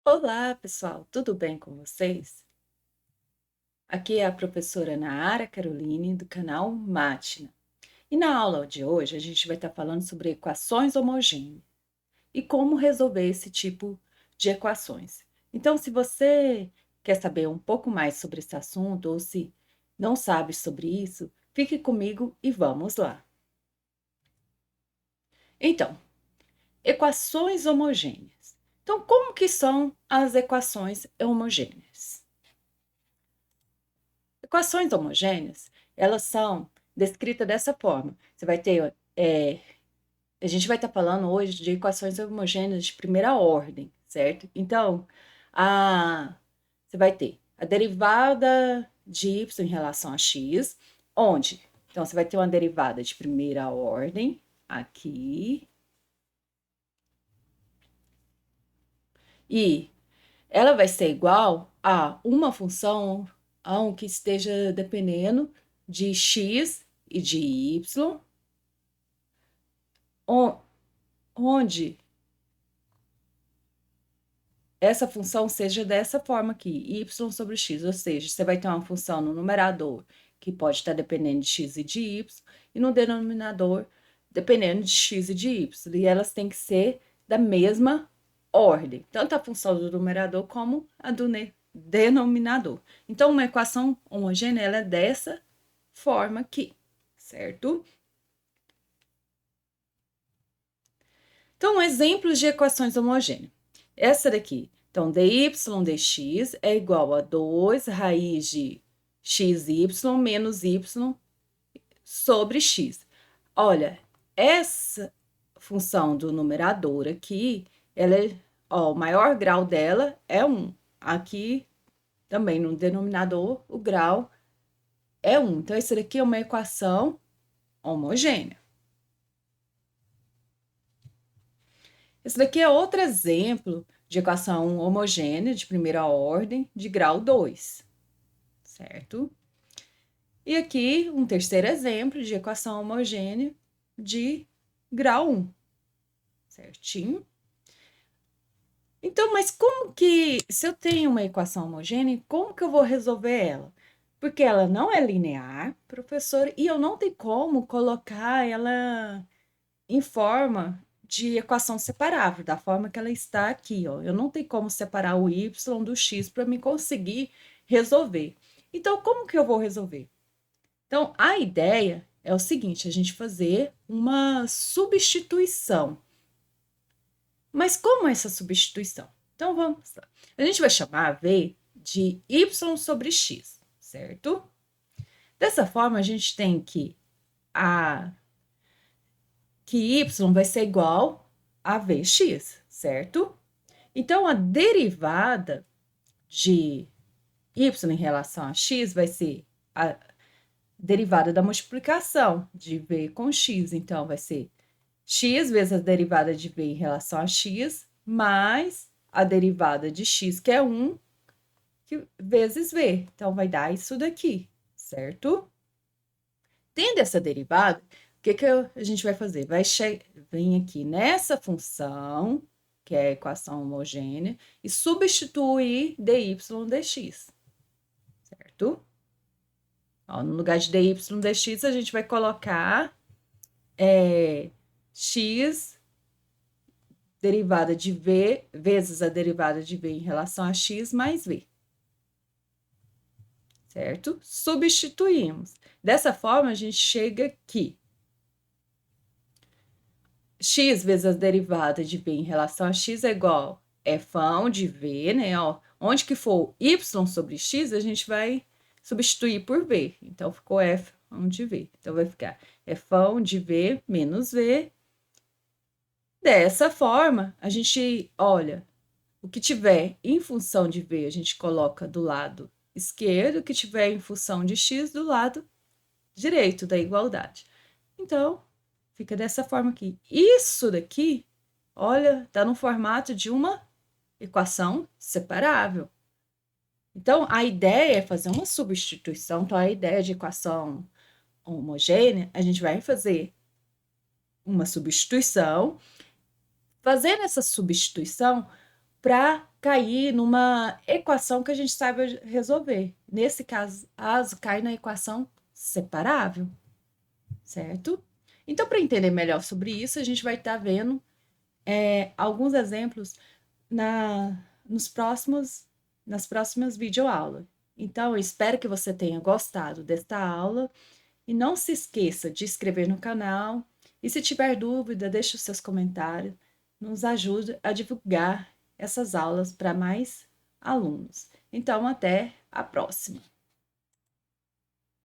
Olá, pessoal, tudo bem com vocês? Aqui é a professora Naara Caroline, do canal Mátina. E na aula de hoje a gente vai estar falando sobre equações homogêneas e como resolver esse tipo de equações. Então, se você quer saber um pouco mais sobre esse assunto ou se não sabe sobre isso, fique comigo e vamos lá. Então, equações homogêneas. Então, como que são as equações homogêneas? Equações homogêneas, elas são descritas dessa forma. Você vai ter, a gente vai estar falando hoje de equações homogêneas de primeira ordem, certo? Então, você vai ter a derivada de y em relação a x, onde? Então, você vai ter uma derivada de primeira ordem, aqui, e ela vai ser igual a uma função que esteja dependendo de x e de y, onde essa função seja dessa forma aqui, y sobre x, ou seja, você vai ter uma função no numerador que pode estar dependendo de x e de y, e no denominador dependendo de x e de y, e elas têm que ser da mesma ordem, tanto a função do numerador como a do denominador. Então, uma equação homogênea, ela é dessa forma aqui, certo? Então, exemplos de equações homogêneas. Essa daqui. Então, dy dx é igual a 2 raiz de xy menos y sobre x. Olha, essa função do numerador aqui, o maior grau dela é 1. Aqui, também no denominador, o grau é 1. Então, essa daqui é uma equação homogênea. Esse daqui é outro exemplo de equação homogênea de primeira ordem de grau 2, certo? E aqui um terceiro exemplo de equação homogênea de grau 1, certinho? Então, mas como que, se eu tenho uma equação homogênea, como que eu vou resolver ela? Porque ela não é linear, professor, e eu não tenho como colocar ela em forma de equação separável, da forma que ela está aqui, ó. Eu não tenho como separar o y do x para me conseguir resolver. Então, como que eu vou resolver? Então, a ideia é o seguinte, a gente fazer uma substituição. Mas como é essa substituição? Então, vamos lá. A gente vai chamar a v de y sobre x, certo? Dessa forma, a gente tem que y vai ser igual a vx, certo? Então, a derivada de y em relação a x vai ser a derivada da multiplicação de v com x. Então, vai ser x vezes a derivada de v em relação a x, mais a derivada de x, que é 1, vezes v. Então, vai dar isso daqui, certo? Tendo essa derivada, o que a gente vai fazer? Vem aqui nessa função, que é a equação homogênea, e substituir dy dx, certo? Ó, no lugar de dy dx, a gente vai colocar x derivada de v vezes a derivada de v em relação a x mais v, certo? Substituímos. Dessa forma, a gente chega aqui. X vezes a derivada de v em relação a x é igual a f de v, né? Ó, onde que for y sobre x, a gente vai substituir por v. Então, ficou f de v. Então, vai ficar f de v menos v. Dessa forma, a gente olha, o que tiver em função de v, a gente coloca do lado esquerdo, o que tiver em função de x, do lado direito da igualdade. Então, fica dessa forma aqui. Isso daqui, olha, está no formato de uma equação separável. Então, a ideia é fazer uma substituição. Então, a ideia de equação homogênea, a gente vai fazer uma substituição. Fazendo essa substituição, para cair numa equação que a gente saiba resolver. Nesse caso, cai na equação separável, certo? Então, para entender melhor sobre isso, a gente vai estar vendo alguns exemplos nas próximas videoaulas. Então, eu espero que você tenha gostado desta aula e não se esqueça de inscrever no canal e se tiver dúvida, deixe os seus comentários, nos ajude a divulgar essas aulas para mais alunos. Então, até a próxima!